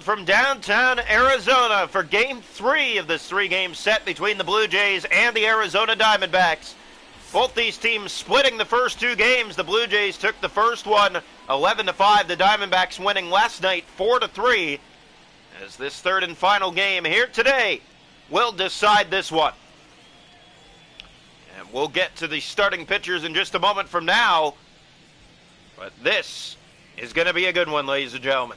Field from downtown Arizona for Game 3 of this 3-game set between the Blue Jays and the Arizona Diamondbacks. Both these teams splitting the first 2 games. The Blue Jays took the first one 11-5. The Diamondbacks winning last night 4-3. As this third and final game here today will decide this one. And we'll get to the starting pitchers in just a moment from now. But this is going to be a good one, ladies and gentlemen.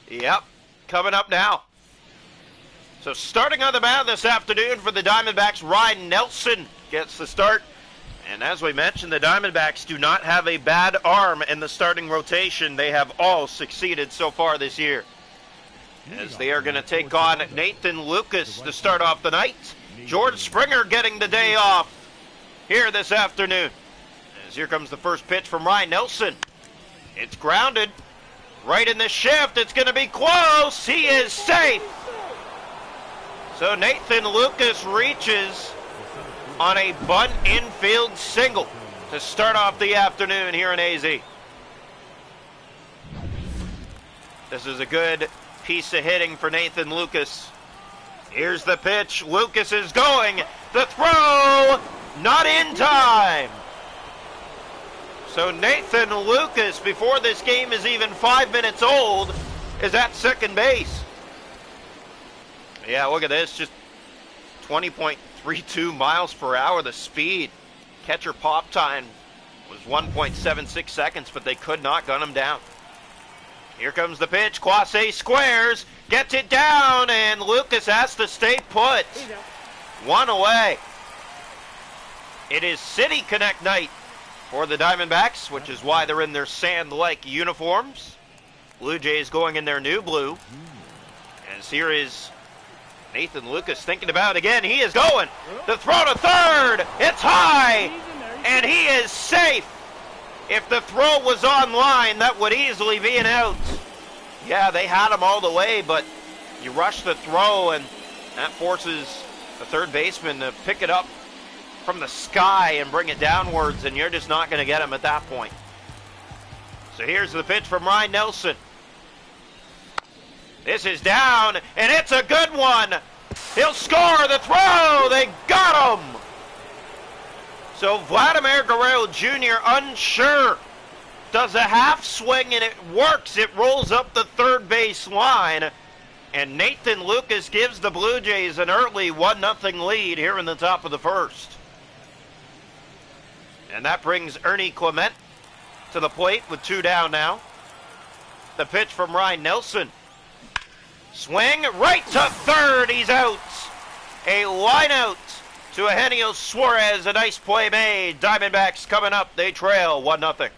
Yep, coming up now. So starting on the mound this afternoon for the Diamondbacks, Ryan Nelson gets the start. And as we mentioned, the Diamondbacks do not have a bad arm in the starting rotation. They have all succeeded so far this year. As they are going to take on Nathan Lucas to start off the night. George Springer getting the day off here this afternoon. As here comes the first pitch from Ryan Nelson. It's grounded. Right in the shift. It's going to be close. He is safe. So Nathan Lucas reaches on a bunt infield single to start off the afternoon here in AZ. This is a good piece of hitting for Nathan Lucas. Here's the pitch. Lucas is going. The throw, not in time. So Nathan Lucas, before this game is even 5 minutes old, is at second base. Yeah, look at this, just 20.32 miles per hour, the speed. Catcher pop time was 1.76 seconds, but they could not gun him down. Here comes the pitch, Clase squares, gets it down, and Lucas has to stay put. One away. It is City Connect night for the Diamondbacks, which is why they're in their sand-like uniforms. Blue Jays going in their new blue. As here is Nathan Lucas thinking about it again. He is going. The throw to third. It's high. And he is safe. If the throw was on line, that would easily be an out. Yeah, they had him all the way, but you rush the throw, and that forces the third baseman to pick it up from the sky and bring it downwards, and you're just not going to get him at that point. So here's the pitch from Ryan Nelson. This is down, and it's a good one. He'll score the throw. They got him. So Vladimir Guerrero Jr. unsure. Does a half swing, and it works. It rolls up the third base line. And Nathan Lucas gives the Blue Jays an early 1-0 lead here in the top of the first. And that brings Ernie Clement to the plate with 2 down now. The pitch from Ryan Nelson. Swing right to third. He's out. A line out to Eugenio Suarez. A nice play made. Diamondbacks coming up. They trail 1-0.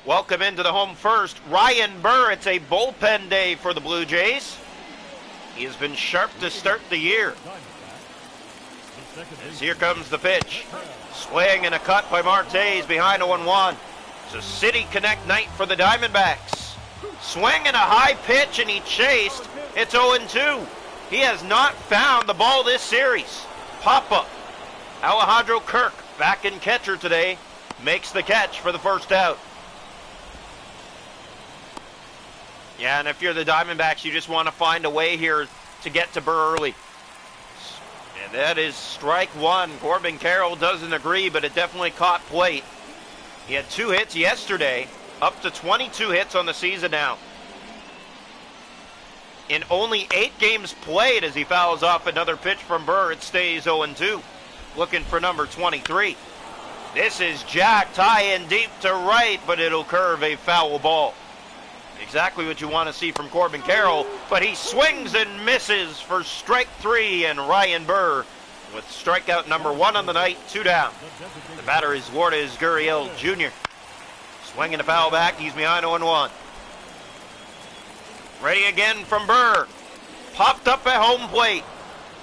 Welcome into the home first, Ryan Burr. It's a bullpen day for the Blue Jays. He has been sharp to start the year. As here comes the pitch. Swing and a cut by Martes behind 0-1. It's a City Connect night for the Diamondbacks. Swing and a high pitch, and he chased. It's 0-2. He has not found the ball this series. Papa, Alejandro Kirk, back in catcher today, makes the catch for the first out. Yeah, and if you're the Diamondbacks, you just want to find a way here to get to Burr early. And that is strike one. Corbin Carroll doesn't agree, but it definitely caught plate. He had 2 hits yesterday, up to 22 hits on the season now. In only 8 games played, as he fouls off another pitch from Burr, it stays 0-2. Looking for number 23. This is jacked high and deep to right, but it'll curve a foul ball. Exactly what you want to see from Corbin Carroll, but he swings and misses for strike 3, and Ryan Burr with strikeout number 1 on the night, 2 down. The batter is Lourdes Gurriel Jr. Swinging a foul back, he's behind 0-1. Ready again from Burr. Popped up at home plate.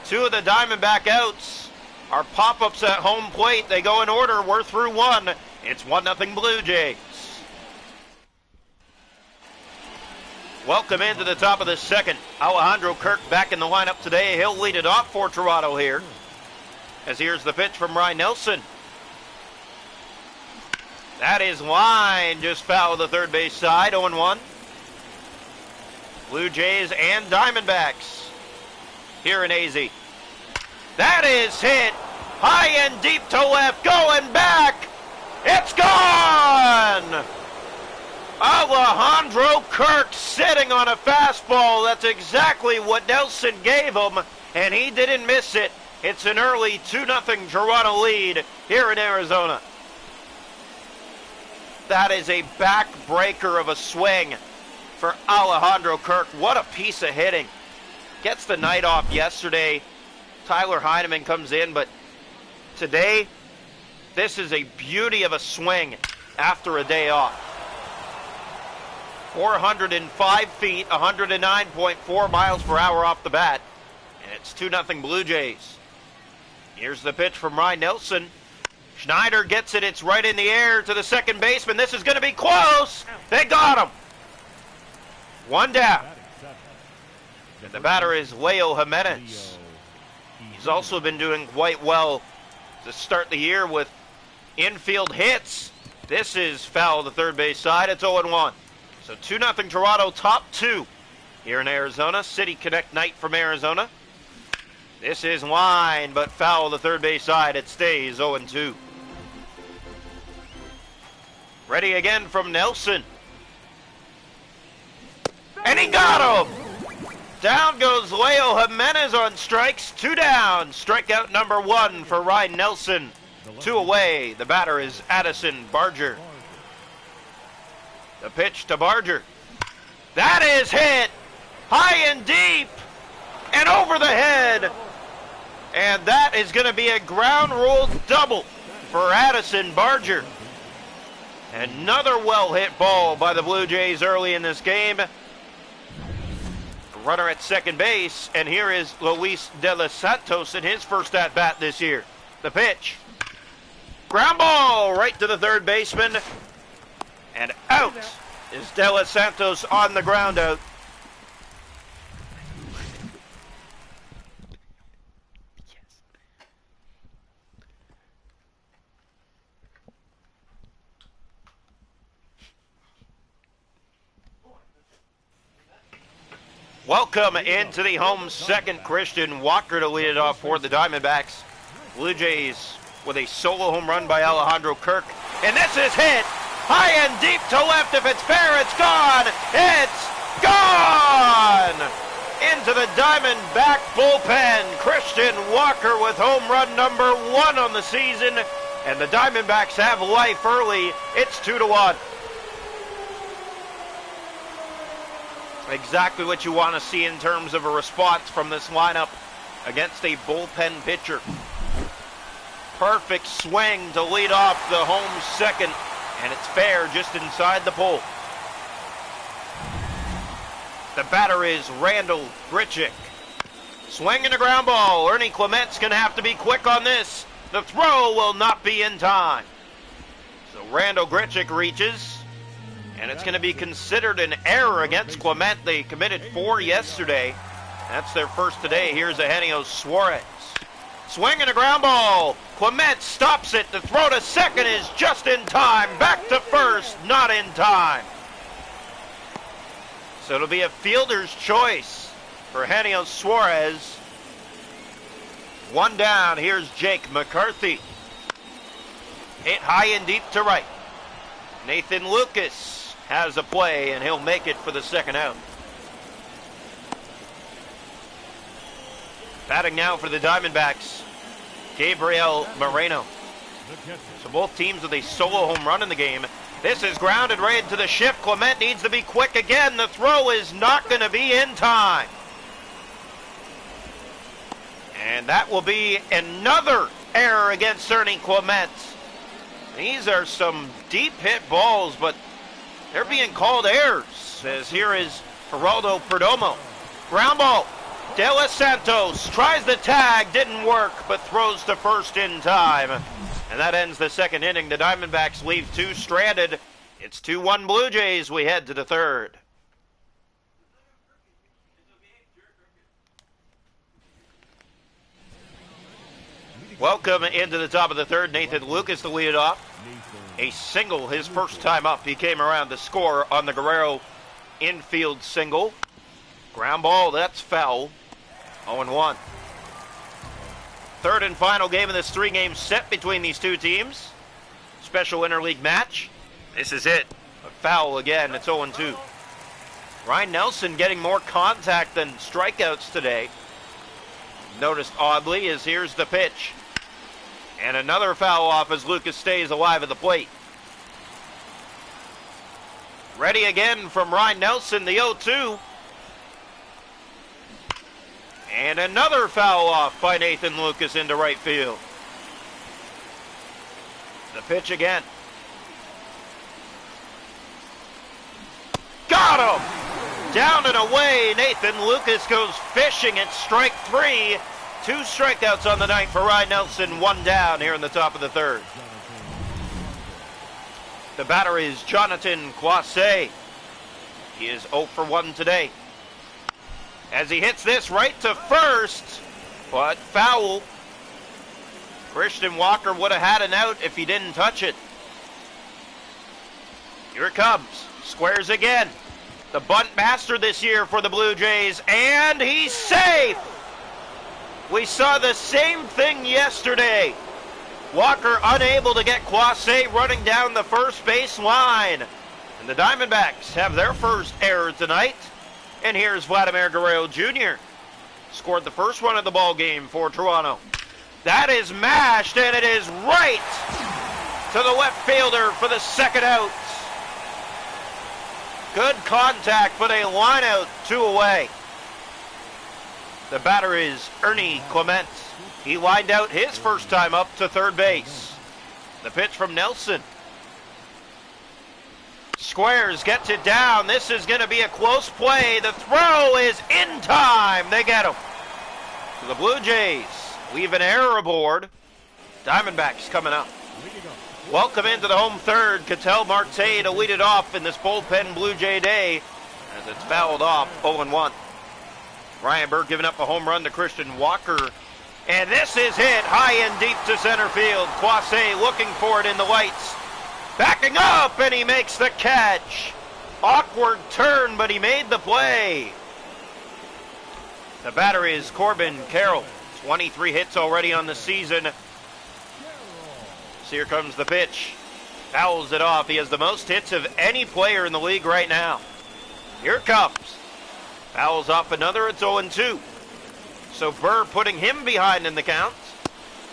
2 of the Diamondback outs are pop-ups at home plate. They go in order, we're through 1. It's 1-0 Blue Jays. Welcome into the top of the second. Alejandro Kirk back in the lineup today. He'll lead it off for Toronto here. As here's the pitch from Ryan Nelson. That is line, just foul the third base side, 0-1. Blue Jays and Diamondbacks here in AZ. That is hit, high and deep to left, going back. It's gone! Alejandro Kirk sitting on a fastball. That's exactly what Nelson gave him, and he didn't miss it. It's an early 2-0 Toronto lead here in Arizona. That is a backbreaker of a swing for Alejandro Kirk. What a piece of hitting. Gets the night off yesterday. Tyler Heineman comes in, but today, this is a beauty of a swing after a day off. 405 feet, 109.4 miles per hour off the bat, and it's 2-0 Blue Jays. Here's the pitch from Ryan Nelson. Schneider gets it. It's right in the air to the second baseman. This is going to be close. They got him. One down. And the batter is Leo Jimenez. He's also been doing quite well to start the year with infield hits. This is foul the third base side. It's 0-1. So 2-0 Toronto, top two here in Arizona. City Connect night from Arizona. This is line, but foul the third base side. It stays 0-2. Ready again from Nelson. And he got him! Down goes Leo Jimenez on strikes. 2 down. Strikeout number 1 for Ryan Nelson. 2 away. The batter is Addison Barger. The pitch to Barger. That is hit! High and deep! And over the head! And that is going to be a ground rule double for Addison Barger. Another well-hit ball by the Blue Jays early in this game. Runner at second base, and here is Luis De Los Santos in his first at-bat this year. The pitch. Ground ball right to the third baseman. And out is De Los Santos on the ground out. Welcome into the home second, Christian Walker to lead it off for the Diamondbacks. Blue Jays with a solo home run by Alejandro Kirk. And this is hit high and deep to left. If it's fair, it's gone. It's gone! Into the Diamondback bullpen. Christian Walker with home run number 1 on the season. And the Diamondbacks have life early. It's 2-1. Exactly what you want to see in terms of a response from this lineup against a bullpen pitcher. Perfect swing to lead off the home second, and it's fair just inside the pole. The batter is Randall Grichuk. Swinging a ground ball. Ernie Clement's going to have to be quick on this. The throw will not be in time. So Randall Grichuk reaches. And it's going to be considered an error against Clement. They committed 4 yesterday. That's their first today. Here's Eugenio Suarez. Swinging a ground ball. Clement stops it. The throw to second is just in time. Back to first, not in time. So it'll be a fielder's choice for Eugenio Suarez. 1 down. Here's Jake McCarthy. Hit high and deep to right. Nathan Lucas has a play, and he'll make it for the second out. Batting now for the Diamondbacks, Gabriel Moreno. So both teams with a solo home run in the game. This is grounded right into the shift. Clement needs to be quick again. The throw is not going to be in time. And that will be another error against Ernie Clement. These are some deep hit balls, but they're being called errors, as here is Geraldo Perdomo. Ground ball. De Los Santos tries the tag, didn't work, but throws to first in time. And that ends the second inning. The Diamondbacks leave 2 stranded. It's 2-1 Blue Jays. We head to the third. Welcome into the top of the third. Nathan Lucas to lead it off. a single his first time up. He came around to score on the Guerrero infield single. Ground ball, that's foul. 0-1. Third and final game of this three-game set between these two teams. Special interleague match. This is it. A foul again. It's 0-2. Ryan Nelson getting more contact than strikeouts today. Noticed oddly is here's the pitch. And another foul off as Lucas stays alive at the plate. Ready again from Ryan Nelson, the 0-2. And another foul off by Nathan Lucas into right field. The pitch again. Got him! Down and away, Nathan Lucas goes fishing at strike three. 2 strikeouts on the night for Ryan Nelson, 1 down here in the top of the third. The batter is Jonathan Quasse. He is 0 for 1 today. As he hits this right to first, but foul. Christian Walker would have had an out if he didn't touch it. Here it comes. Squares again. The bunt master this year for the Blue Jays, and he's safe! We saw the same thing yesterday. Walker unable to get Quasse running down the first base line. And the Diamondbacks have their first error tonight. And here's Vladimir Guerrero Jr. Scored the first run of the ball game for Toronto. That is mashed, and it is right to the left fielder for the second out. Good contact, but a line out, 2 away. The batter is Ernie Clement. He lined out his first time up to third base. The pitch from Nelson. Squares gets it down. This is going to be a close play. The throw is in time. They get him. The Blue Jays leave an error aboard. Diamondbacks coming up. Welcome into the home third. Ketel Marte to lead it off in this bullpen Blue Jay day as it's fouled off 0-1. Ryan Burke giving up a home run to Christian Walker. And this is hit high and deep to center field. Quasse looking for it in the lights. Backing up, and he makes the catch. Awkward turn, but he made the play. The batter is Corbin Carroll. 23 hits already on the season. So here comes the pitch. Fouls it off. He has the most hits of any player in the league right now. Here it comes. Fouls off another. It's 0-2. So Burr putting him behind in the count.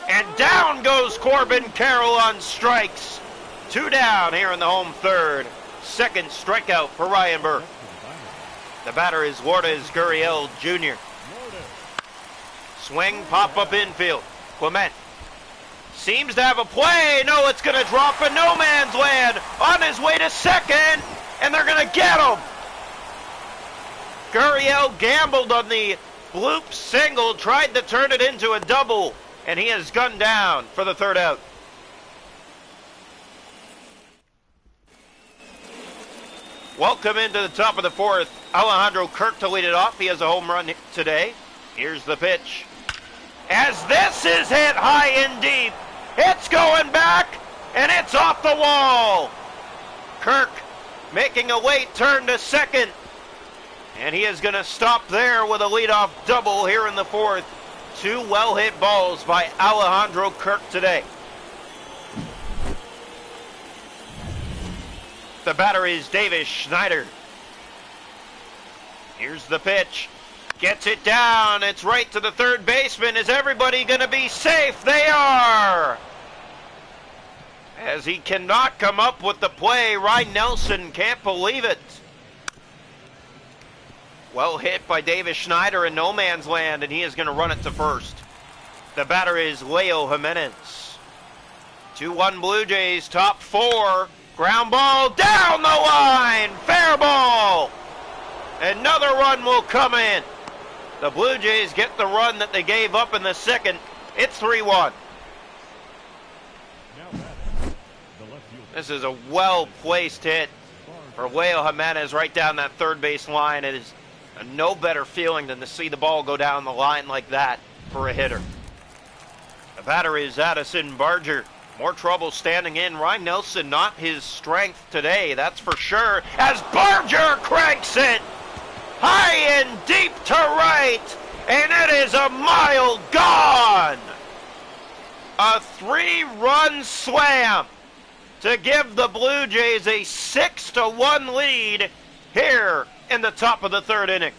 And down goes Corbin Carroll on strikes. 2 down here in the home third. Second strikeout for Ryan Burr. The batter is Lourdes Gurriel Jr. Swing, pop up infield. Clement seems to have a play. No, it's going to drop in no man's land on his way to second, and they're going to get him. Gurriel gambled on the bloop single, tried to turn it into a double, and he has gunned down for the third out. Welcome into the top of the fourth. Alejandro Kirk to lead it off. He has a home run today. Here's the pitch. As this is hit high and deep, it's going back, and it's off the wall. Kirk making a late turn to second, and he is going to stop there with a leadoff double here in the fourth. 2 well-hit balls by Alejandro Kirk today. The batter is Davis Schneider. Here's the pitch. Gets it down. It's right to the third baseman. Is everybody going to be safe? They are. As he cannot come up with the play, Ryan Nelson can't believe it. Well hit by Davis Schneider in no man's land, and he is going to run it to first. The batter is Leo Jimenez. 2-1 Blue Jays, top 4. Ground ball down the line. Fair ball. Another run will come in. The Blue Jays get the run that they gave up in the second. It's 3-1. This is a well-placed hit for Leo Jimenez right down that third base line. It is a no better feeling than to see the ball go down the line like that for a hitter. The batter is Addison Barger. More trouble standing in. Ryan Nelson, not his strength today, that's for sure. As Barger cranks it high and deep to right, and it is a mile gone. A 3-run slam to give the Blue Jays a 6-1 lead here in the top of the third inning.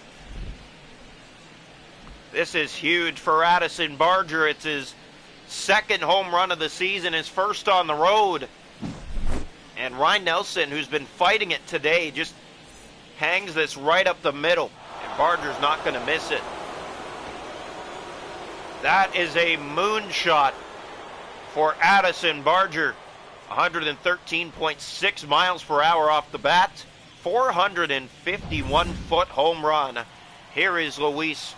This is huge for Addison Barger. It's his second home run of the season, his first on the road. And Ryan Nelson, who's been fighting it today, just hangs this right up the middle. And Barger's not going to miss it. That is a moonshot for Addison Barger. 113.6 miles per hour off the bat. 451-foot home run. Here is Luis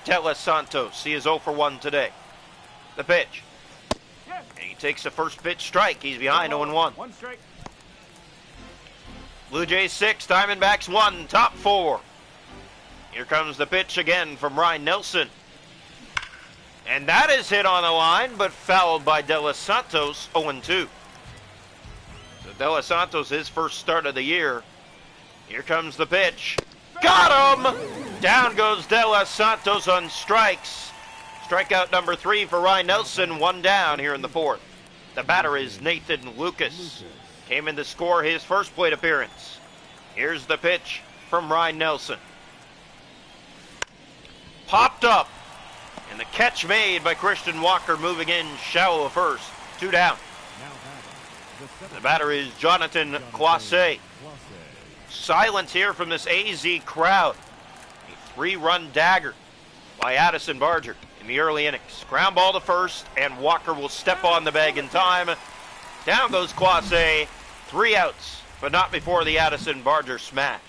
De Los Santos. He is 0 for 1 today. The pitch. And he takes the first pitch strike. He's behind 0-1. One strike. Blue Jays 6, Diamondbacks 1, top 4. Here comes the pitch again from Ryan Nelson. And that is hit on the line, but fouled by De Los Santos, 0-2. So De Los Santos, his first start of the year. Here comes the pitch. Got him! Down goes De Los Santos on strikes. Strikeout number 3 for Ryan Nelson, 1 down here in the 4th. The batter is Nathan Lucas. Came in to score his first plate appearance. Here's the pitch from Ryan Nelson. Popped up. And the catch made by Christian Walker, moving in shallow of first. 2 down. The batter is Jonathan Clase. Silence here from this AZ crowd. A 3-run dagger by Addison Barger in the early innings. Ground ball to first, and Walker will step on the bag in time. Down goes Clase. 3 outs, but not before the Addison Barger smash.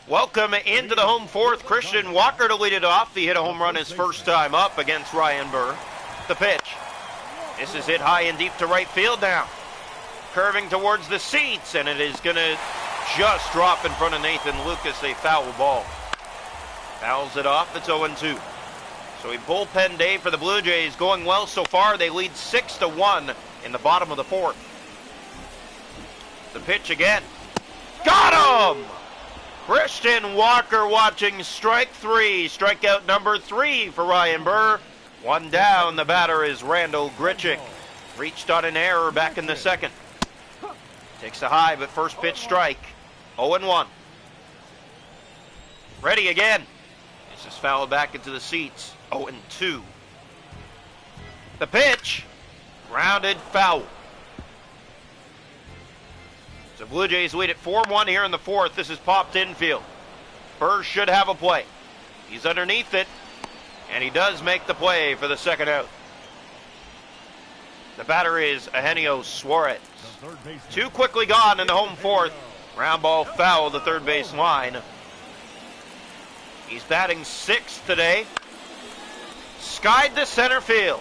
Welcome into the home 4th. Christian Walker to lead it off. He hit a home run his first time up against Ryan Burr. The pitch. This is hit high and deep to right field now. Curving towards the seats, and it is going to just drop in front of Nathan Lucas, a foul ball. Fouls it off. It's 0-2. So a bullpen day for the Blue Jays, going well so far. They lead 6-1 in the bottom of the 4th. The pitch again. Got him! Christian Walker watching strike 3. Strikeout number 3 for Ryan Burr. 1 down. The batter is Randall Grichuk. Reached on an error back in the 2nd. Takes a high, but first pitch strike. 0-1. Ready again. This is fouled back into the seats. 0-2. The pitch. Grounded foul. So Blue Jays lead at 4-1 here in the 4th. This is popped infield. Burr should have a play. He's underneath it, and he does make the play for the 2nd out. The batter is Eugenio Suarez. 2 quickly gone in the home 4th. Ground ball foul the third base line. He's batting 6th today. Skied to center field.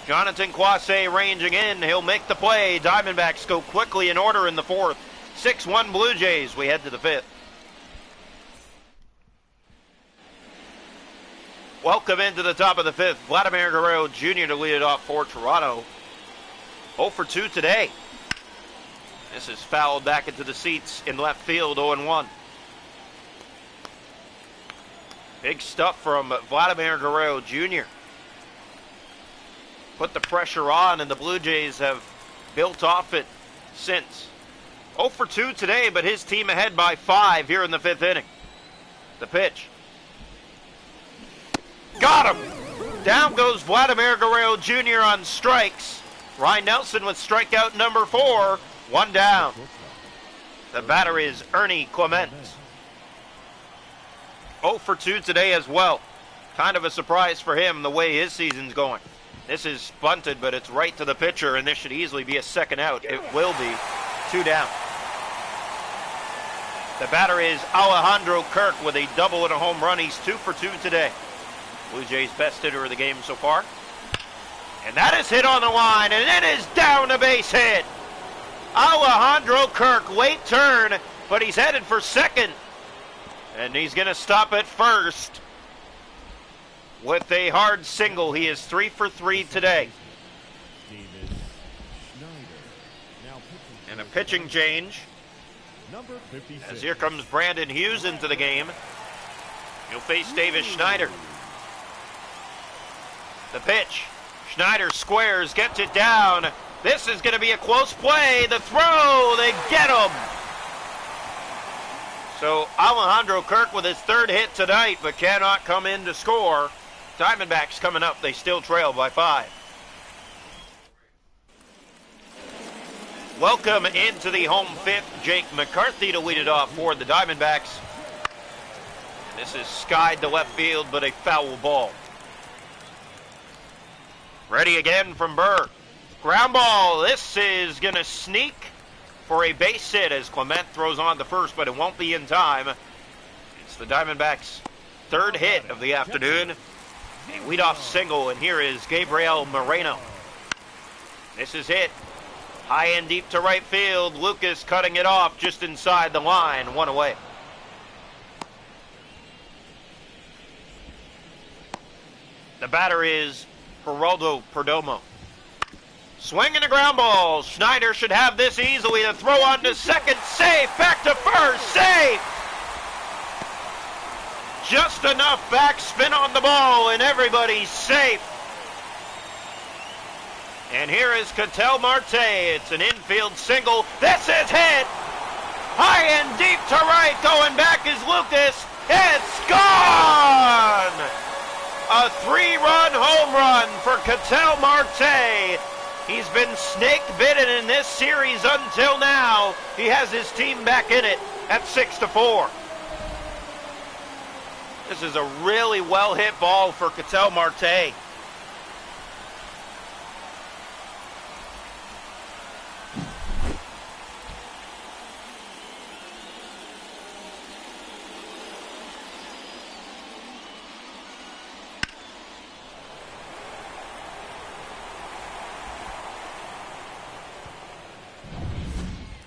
Jonathan Clase ranging in. He'll make the play. Diamondbacks go quickly in order in the 4th. 6-1 Blue Jays. We head to the 5th. Welcome into the top of the 5th. Vladimir Guerrero Jr. to lead it off for Toronto. 0 for 2 today. This is fouled back into the seats in left field, 0-1. Big stuff from Vladimir Guerrero Jr. Put the pressure on, and the Blue Jays have built off it since. 0 for 2 today, but his team ahead by 5 here in the 5th inning. The pitch. Got him! Down goes Vladimir Guerrero Jr. on strikes. Ryan Nelson with strikeout number 4. 1 down. The batter is Ernie Clement. 0 for 2 today as well. Kind of a surprise for him the way his season's going. This is bunted, but it's right to the pitcher, and this should easily be a 2nd out. It will be. 2 down. The batter is Alejandro Kirk with a double and a home run. He's 2 for 2 today. Blue Jays' best hitter of the game so far. And that is hit on the line, and it is down a base hit. Alejandro Kirk, late turn, but he's headed for 2nd. And he's going to stop at 1st. with a hard single. He is 3 for 3 today. And a pitching change. As here comes Brandon Hughes into the game. He'll face Davis Schneider. The pitch. Schneider squares, gets it down. This is going to be a close play. The throw, they get him. So Alejandro Kirk with his third hit tonight, but cannot come in to score. Diamondbacks coming up. They still trail by 5. Welcome into the home fifth. Jake McCarthy to lead it off for the Diamondbacks. And this is skied to left field, but a foul ball. Ready again from Burr. Ground ball. This is going to sneak for a base hit as Clement throws on the first, but it won't be in time. It's the Diamondbacks' third hit of the afternoon. A leadoff single, and here is Gabriel Moreno. This is hit. High and deep to right field. Lucas cutting it off just inside the line. 1 away. The batter is Geraldo Perdomo. Swing and a ground ball. Schneider should have this easily. The throw on to second. Safe. Back to first. Safe. Just enough backspin on the ball, and everybody's safe. And here is Ketel Marte. It's an infield single. This is hit. High and deep to right. Going back is Lucas. It's gone. A 3-run home run for Ketel Marte. He's been snake bitten in this series until now. He has his team back in it at 6-4. This is a really well hit ball for Ketel Marte.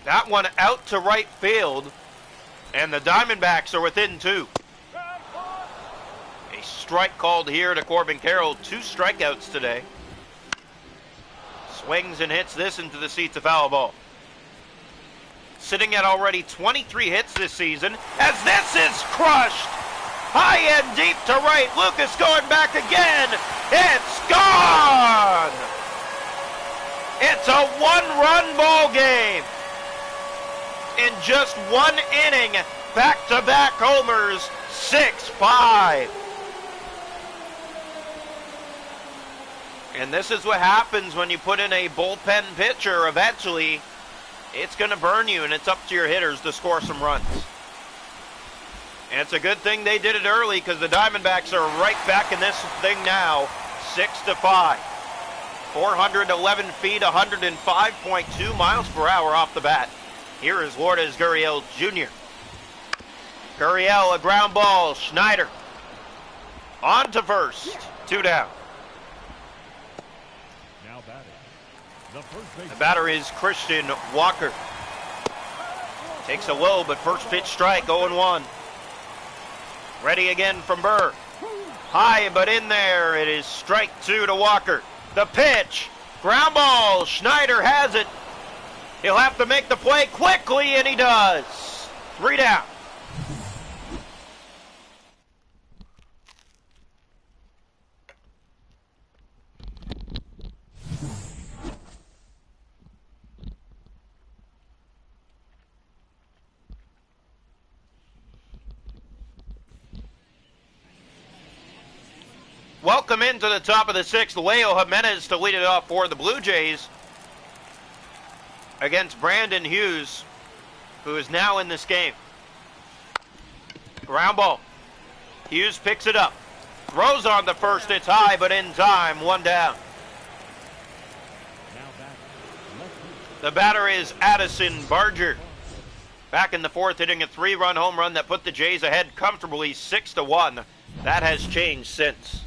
That one out to right field, and the Diamondbacks are within 2. A strike called here to Corbin Carroll. 2 strikeouts today. Swings and hits this into the seats, a foul ball. Sitting at already 23 hits this season, as this is crushed. High and deep to right. Lucas going back again. It's gone. It's a 1-run ball game. In just 1 inning, back-to-back homers, 6-5. And this is what happens when you put in a bullpen pitcher. Eventually, it's going to burn you, and it's up to your hitters to score some runs. And it's a good thing they did it early, because the Diamondbacks are right back in this thing now, 6-5. 411 feet, 105.2 miles per hour off the bat. Here is Lourdes Gurriel Jr. Gurriel, a ground ball. Schneider on to first. 2 down. Now batting. The batter is Christian Walker. Takes a low, but first pitch strike, 0-1. Ready again from Burr. High, but in there. It is strike 2 to Walker. The pitch. Ground ball. Schneider has it. He'll have to make the play quickly, and he does. 3 down. Welcome into the top of the 6th. Leo Jimenez to lead it off for the Blue Jays against Brandon Hughes, who is now in this game. Ground ball. Hughes picks it up. Throws on the first. It's high, but in time. 1 down. The batter is Addison Barger. Back in the 4th, hitting a 3-run home run that put the Jays ahead comfortably 6-1. That has changed since.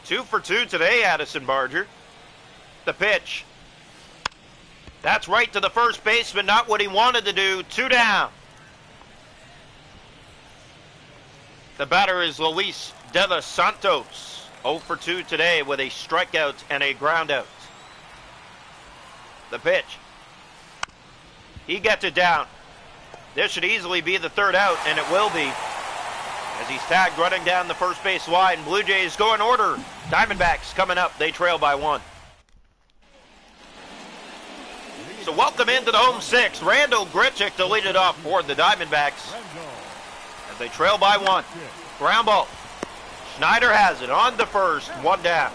2 for 2 today, Addison Barger. The pitch. That's right to the first baseman, not what he wanted to do. 2 down. The batter is Luis De Los Santos, 0 for 2 today with a strikeout and a groundout. The pitch. He gets it down. This should easily be the third out, and it will be, as he's tagged running down the first base line. Blue Jays go in order. Diamondbacks coming up. They trail by 1. So welcome into the home 6. Randall Grichuk to lead it off for the Diamondbacks as they trail by 1. Ground ball. Schneider has it on the first. 1 down.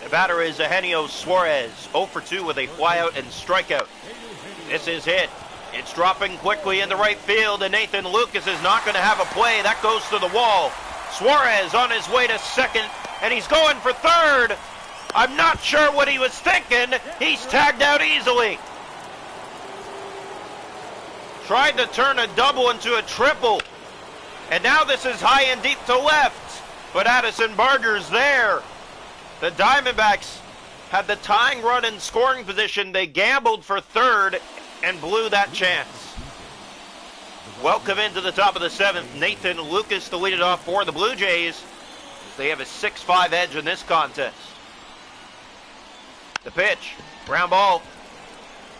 The batter is Eugenio Suarez, 0 for 2 with a flyout and strikeout. This is hit. It's dropping quickly into right field, and Nathan Lucas is not going to have a play. That goes to the wall. Suarez on his way to second, and he's going for third. I'm not sure what he was thinking. He's tagged out easily. Tried to turn a double into a triple. And now this is high and deep to left. But Addison Barger's there. The Diamondbacks had the tying run in scoring position. They gambled for third and blew that chance. Welcome into the top of the 7th. Nathan Lucas to lead it off for the Blue Jays. They have a 6-5 edge in this contest. The pitch. Ground ball.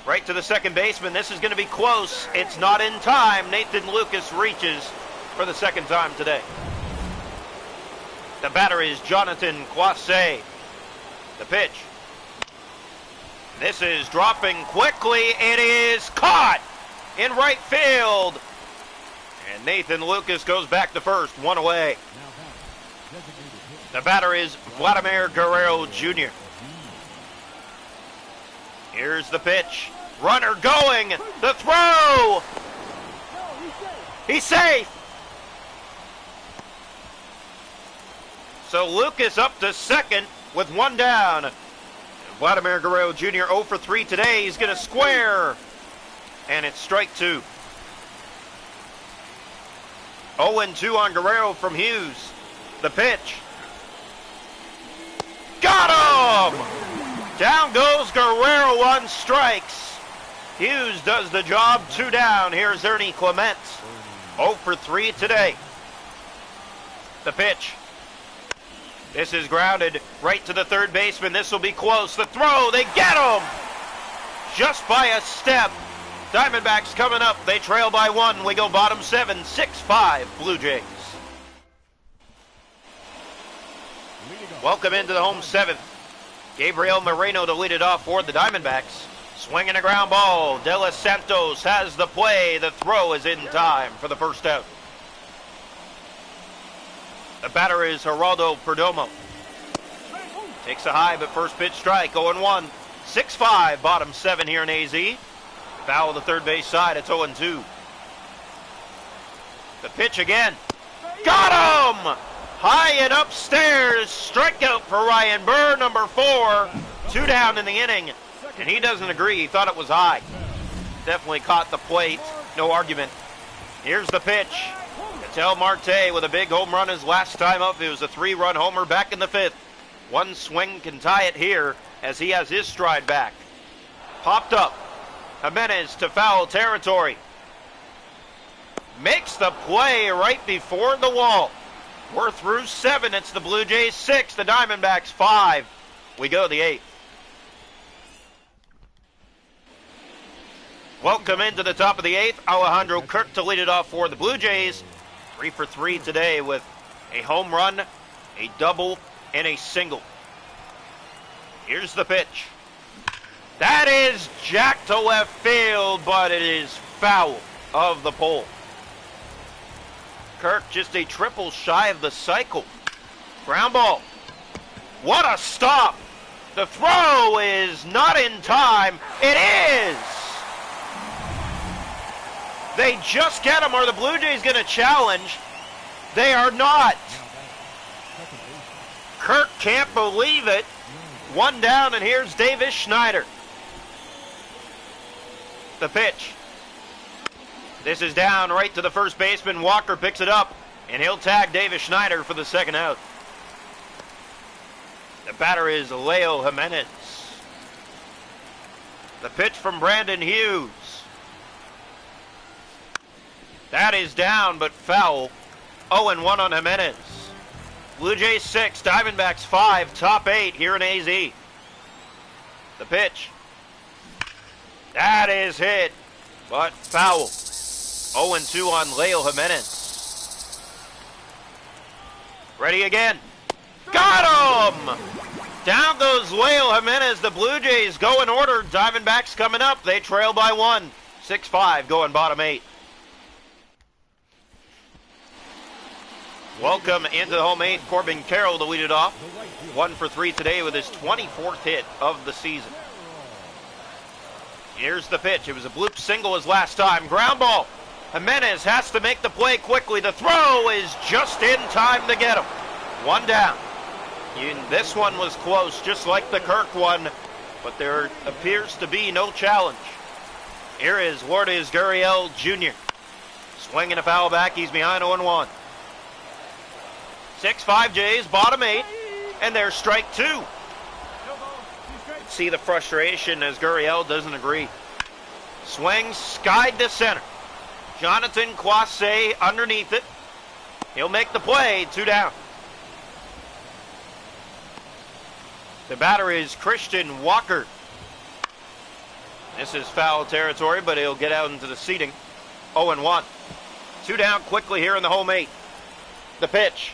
Right to the second baseman. This is going to be close. It's not in time. Nathan Lucas reaches for the second time today. The batter is Jonathan Quase. The pitch. This is dropping quickly. It is caught in right field. And Nathan Lucas goes back to first. 1 away. The batter is Vladimir Guerrero Jr. Here's the pitch. Runner going. The throw. He's safe. So Lucas up to second with 1 down. Vladimir Guerrero Jr. 0 for 3 today. He's going to square. And it's strike 2. 0-2 on Guerrero from Hughes. The pitch. Got him! Down goes Guerrero on strikes. Hughes does the job. 2 down. Here's Ernie Clement. 0 for 3 today. The pitch. This is grounded right to the third baseman. This will be close. The throw. They get him! Just by a step. Diamondbacks coming up. They trail by 1. We go bottom 7. 6-5 Blue Jays. Welcome into the home 7th. Gabriel Moreno to lead it off for the Diamondbacks. Swinging a ground ball. De Los Santos has the play. The throw is in time for the first out. The batter is Geraldo Perdomo. Takes a high, but first pitch strike. 0-1. 6-5 bottom 7 here in AZ. Foul the third base side. It's 0-2. The pitch again. Got him! High and upstairs. Strikeout for Ryan Burr, number 4. 2 down in the inning. And he doesn't agree. He thought it was high. Definitely caught the plate. No argument. Here's the pitch. Ketel Marte with a big home run his last time up. It was a 3-run homer back in the 5th. 1 swing can tie it here as he has his stride back. Popped up. Jimenez to foul territory. Makes the play right before the wall. We're through 7. It's the Blue Jays 6, the Diamondbacks 5. We go to the 8th. Welcome into the top of the 8th. Alejandro Kirk to lead it off for the Blue Jays. 3 for 3 today with a home run, a double, and a single. Here's the pitch. That is jacked to left field, but it is foul of the pole. Kirk just a triple shy of the cycle. Ground ball. What a stop. The throw is not in time. It is. They just get him. Are the Blue Jays going to challenge? They are not. Kirk can't believe it. 1 down, and here's Davis Schneider. The pitch. This is down right to the first baseman. Walker picks it up, and he'll tag Davis Schneider for the second out. The batter is Leo Jimenez. The pitch from Brandon Hughes. That is down, but foul. 0-1 on Jimenez. Blue Jays 6, Diamondbacks 5, top 8 here in AZ. The pitch. That is hit, but foul. 0-2 on Leo Jimenez. Ready again. Got him! Down goes Leo Jimenez. The Blue Jays go in order. Diamondbacks coming up. They trail by 1. 6-5 going bottom 8. Welcome into the home 8. Corbin Carroll to lead it off. 1 for 3 today with his 24th hit of the season. Here's the pitch. It was a bloop single his last time. Ground ball. Jimenez has to make the play quickly. The throw is just in time to get him. 1 down. This one was close, just like the Kirk one, but there appears to be no challenge. Here is Lourdes Gurriel Jr. Swinging a foul back. He's behind 0-1. 6-5 Jays, bottom 8, and there's strike 2. See the frustration as Gurriel doesn't agree. Swings, skied to center. Jonathan Quasse underneath it. He'll make the play, 2 down. The batter is Christian Walker. This is foul territory, but he'll get out into the seating. 0-1. 2 down quickly here in the home 8. The pitch.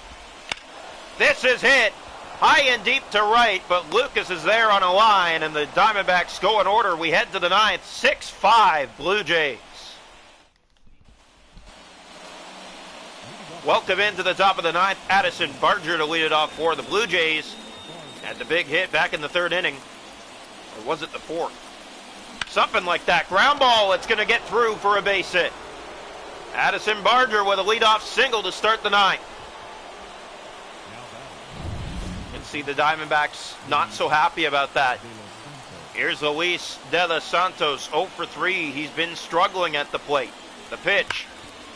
This is hit high and deep to right, but Lucas is there on a line, and the Diamondbacks go in order. We head to the 9th. 6-5 Blue Jays. Welcome into the top of the 9th. Addison Barger to lead it off for the Blue Jays. Had the big hit back in the 3rd inning. Or was it the 4th? Something like that. Ground ball. It's going to get through for a base hit. Addison Barger with a leadoff single to start the 9th. You can see the Diamondbacks not so happy about that. Here's Luis De Los Santos, 0 for 3. He's been struggling at the plate. The pitch.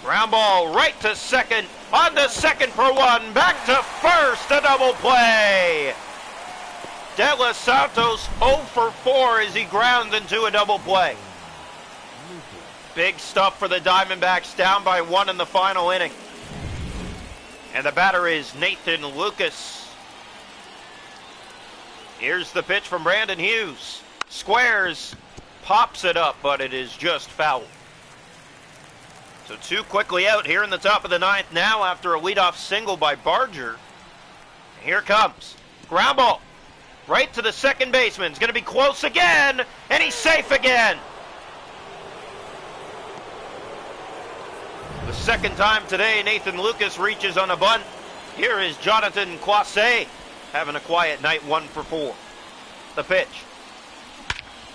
Ground ball right to second. On to second for 1. Back to first. A double play. De Los Santos 0 for 4 as he grounds into a double play. Big stuff for the Diamondbacks, down by 1 in the final inning. And the batter is Nathan Lucas. Here's the pitch from Brandon Hughes. Squares, pops it up, but it is just foul. So 2 quickly out here in the top of the 9th now after a leadoff single by Barger. Here comes. Ground ball. Right to the second baseman. It's going to be close again, and he's safe again. The second time today, Nathan Lucas reaches on a bunt. Here is Jonathan Quasse having a quiet night, 1 for 4. The pitch.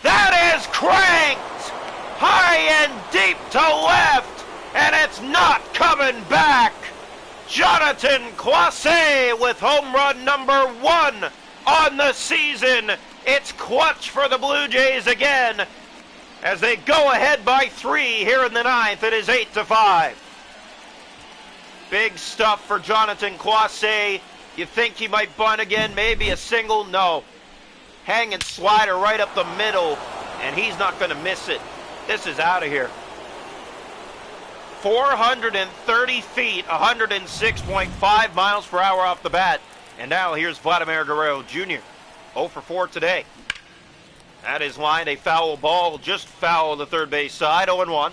That is cranked high and deep to left, and it's not coming back. Jonathan Quasse with home run number 1 on the season. It's clutch for the Blue Jays again as they go ahead by 3 here in the 9th. It is 8-5. Big stuff for Jonathan Quasse. You think he might bunt again, maybe a single? No. Hanging slider right up the middle, and he's not going to miss it. This is out of here. 430 feet, 106.5 miles per hour off the bat. And now here's Vladimir Guerrero Jr. 0 for 4 today. That is lined a foul ball, just foul the third base side, 0-1.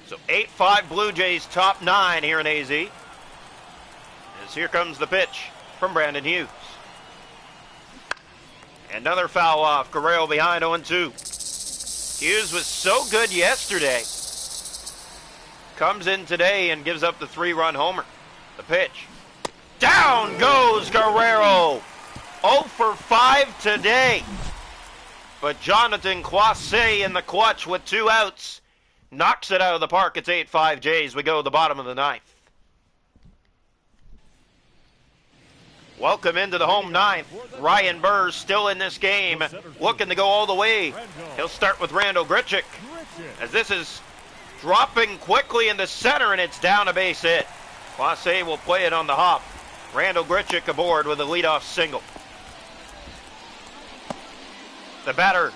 So 8-5 Blue Jays, top 9 here in AZ. As here comes the pitch from Brandon Hughes. Another foul off, Guerrero behind 0-2. Hughes was so good yesterday. Comes in today and gives up the 3-run homer. The pitch. Down goes Guerrero. 0 for 5 today. But Jonathan Quasse in the clutch with 2 outs. Knocks it out of the park. It's 8-5 Jays. We go to the bottom of the 9th. Welcome into the home 9th. Ryan Burr still in this game. Looking to go all the way. He'll start with Randall Grichuk. As this is dropping quickly in the center, and it's down a base hit. Quasse will play it on the hop. Randall Grichuk aboard with a leadoff single. The batter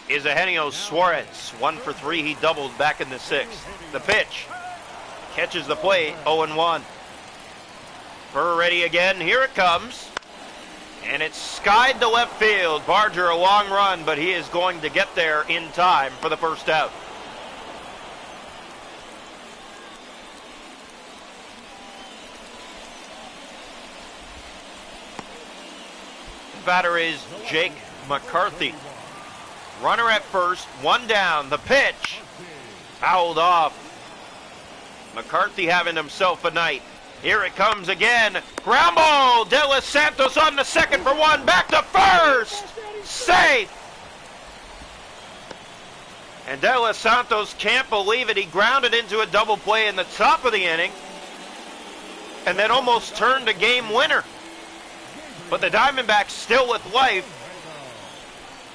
is Eugenio Suarez. 1 for 3. He doubled back in the 6th. The pitch. catches the plate, 0-1. Burr ready again, here it comes. And it's skied to left field. Barger a long run, but he is going to get there in time for the first out. The batter is Jake McCarthy. Runner at first, one down. The pitch fouled off. McCarthy having himself a night. Here it comes again. Ground ball. De Los Santos on the second for one. Back to first. Safe. And De Los Santos can't believe it. He grounded into a double play in the top of the inning and then almost turned a game winner. But the Diamondbacks still with life.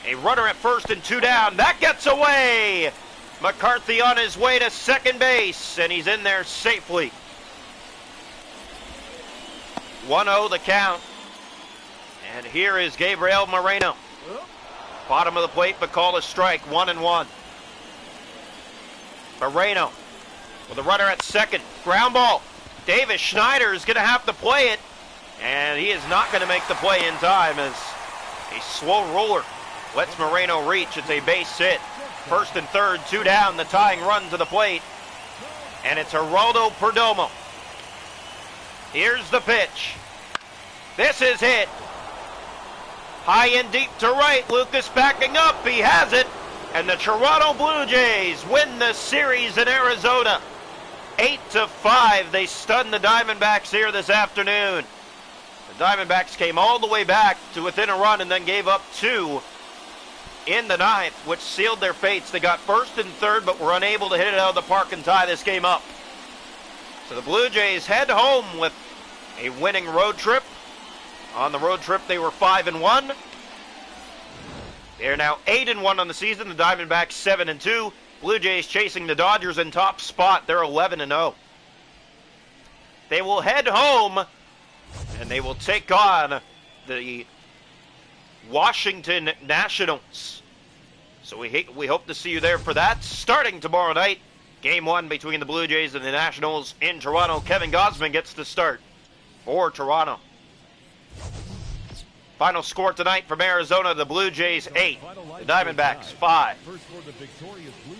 A runner at first and two down. That gets away. McCarthy on his way to second base, and he's in there safely. 1-0 the count. And here is Gabriel Moreno. Bottom of the plate, but call a strike. 1-1. Moreno with a runner at second. Ground ball. Davis Schneider is going to have to play it. And he is not going to make the play in time as a slow roller lets Moreno reach. It's a base hit. First and third, two down. The tying run to the plate. And it's Geraldo Perdomo. Here's the pitch. This is hit. High and deep to right. Lucas backing up. He has it. And the Toronto Blue Jays win the series in Arizona. 8-5. They stunned the Diamondbacks here this afternoon. The Diamondbacks came all the way back to within a run and then gave up two in the ninth, which sealed their fates. They got first and third, but were unable to hit it out of the park and tie this game up. So the Blue Jays head home with a winning road trip. On the road trip, they were 5-1. They're now 8-1 on the season. The Diamondbacks 7-2. Blue Jays chasing the Dodgers in top spot. They're 11-0. They will head home, and they will take on the Washington Nationals. So we hope to see you there for that. Starting tomorrow night, Game 1 between the Blue Jays and the Nationals in Toronto. Kevin Gausman gets the start for Toronto. Final score tonight from Arizona, the Blue Jays 8, the Diamondbacks 5. First for the victorious Blue